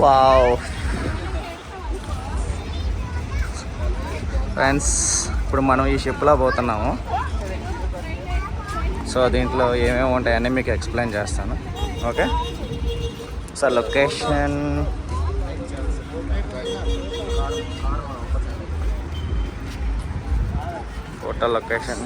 Wow friends, ఇప్పుడు మనం ఈ షిప్లో పోతున్నాము. సో దీంట్లో ఏమేమి ఉంటాయని మీకు ఎక్స్ప్లెయిన్ చేస్తాను. Okay, so location hotel location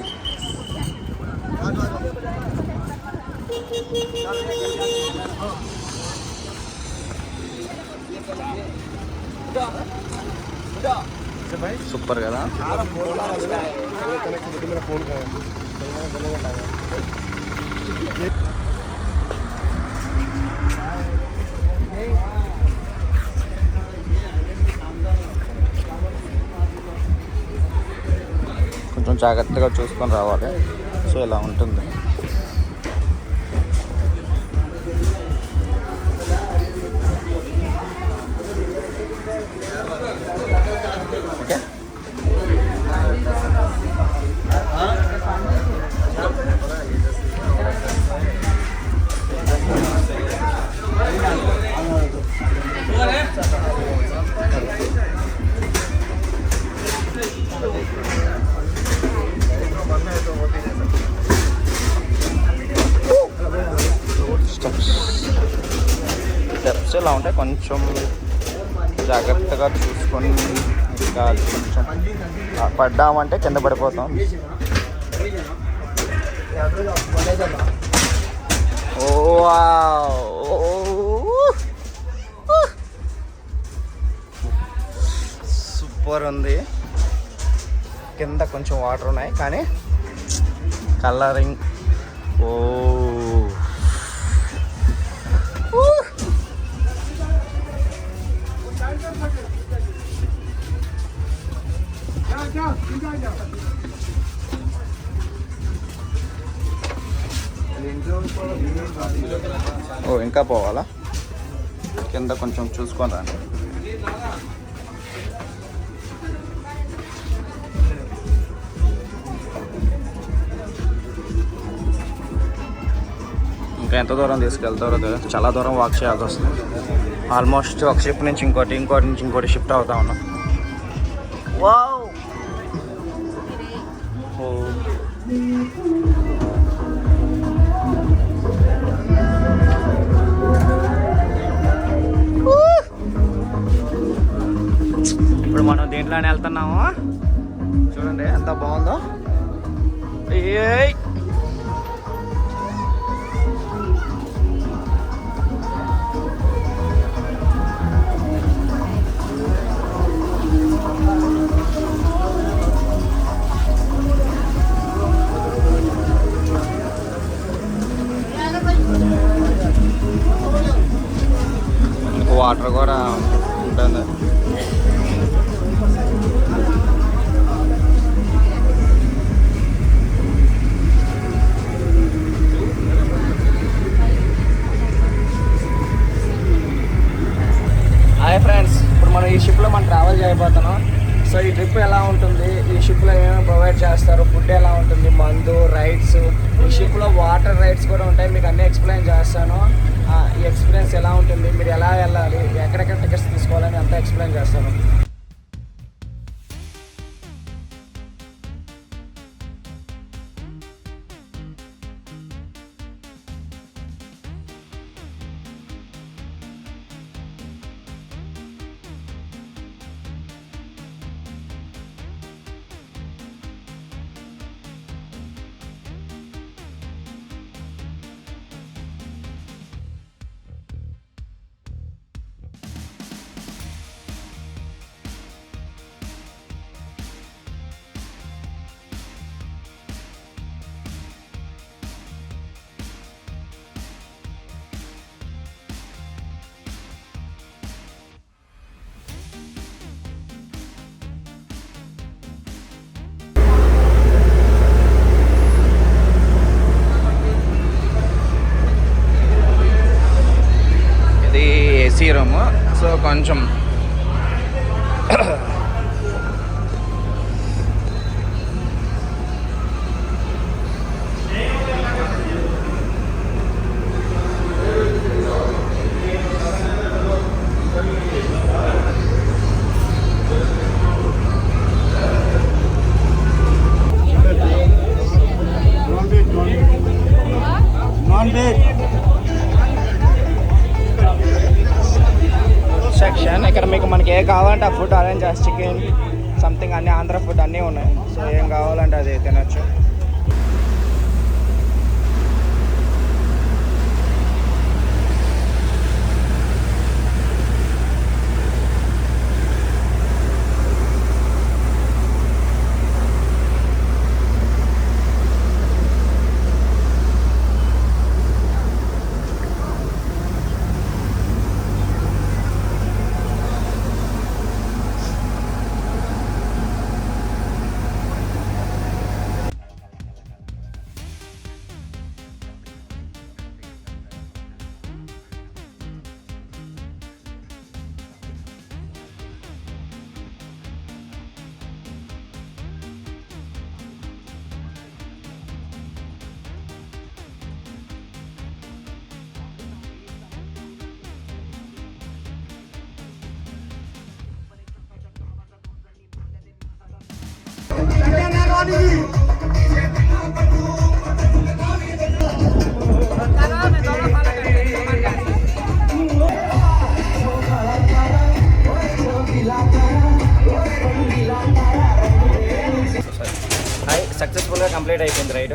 super కదా. కొంచెం జాగ్రత్తగా చూసుకొని రావాలి. సో ఇలా ఉంటుంది. ఓకే, స్టెప్స్ ఇలా ఉంటాయి. కొంచెం జాగ్రత్తగా చూసుకొని, ఇంకా కొంచెం పడ్డామంటే కింద పడిపోతాం. సూపర్ ఉంది. కింద కొంచెం వాటర్ ఉన్నాయి కానీ కలరింగ్ ఇంకా పోవాలా? కింద కొంచెం చూసుకొని రండి. ఇంకా ఎంత దూరం తీసుకెళ్తారో కదా, చాలా దూరం వాక్ చేయాల్సి వస్తుంది. ఆల్మోస్ట్ ఒక షిప్ నుంచి ఇంకోటి షిఫ్ట్ అవుతా ఉన్నాం. వావ్, ఇప్పుడు మనం దీంట్లోనే వెళ్తున్నాము. చూడండి ఎంత బాగుందో. వాటర్ కూడా ఉంటుంది. హాయ్ ఫ్రెండ్స్, ఇప్పుడు మనం ఈ షిప్లో మనం ట్రావెల్ చేయబోతున్నాం. సో ఈ ట్రిప్ ఎలా ఉంటుంది, ఈ షిప్లో ఏమేమి ప్రొవైడ్ చేస్తారు, ఫుడ్ ఎలా ఉంటుంది, మందు, రైడ్స్, ఈ షిప్లో వాటర్ రైడ్స్ కూడా ఉంటాయి. మీకు అన్నీ ఎక్స్ప్లెయిన్ చేస్తాను. ఈ ఎక్స్పీరియన్స్ ఎలా ఉంటుంది, మీరు ఎలా వెళ్ళాలి, ఎక్కడెక్కడ టికెట్స్ తీసుకోవాలని అంతా ఎక్స్ప్లెయిన్ చేస్తాను. AC room. సో కొంచెం కావాలంటే ఆ ఫుడ్ అరేంజ్ చేసి చికెన్ సంథింగ్ అన్ని ఆంధ్ర ఫుడ్ అన్నీ ఉన్నాయి. సో ఏం కావాలంటే అది తినొచ్చు. సక్సెస్ఫుల్గా కంప్లీట్ అయిపోయింది రైడ్.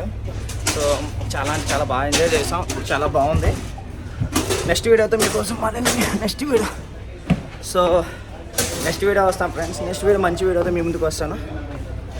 సో చాలా బాగా ఎంజాయ్ చేసాం, చాలా బాగుంది. నెక్స్ట్ వీడియోతో మీకోసం మళ్ళీ నెక్స్ట్ వీడియో వస్తాం ఫ్రెండ్స్. నెక్స్ట్ వీడియో మంచి వీడియోతో మీ ముందుకు వస్తాను.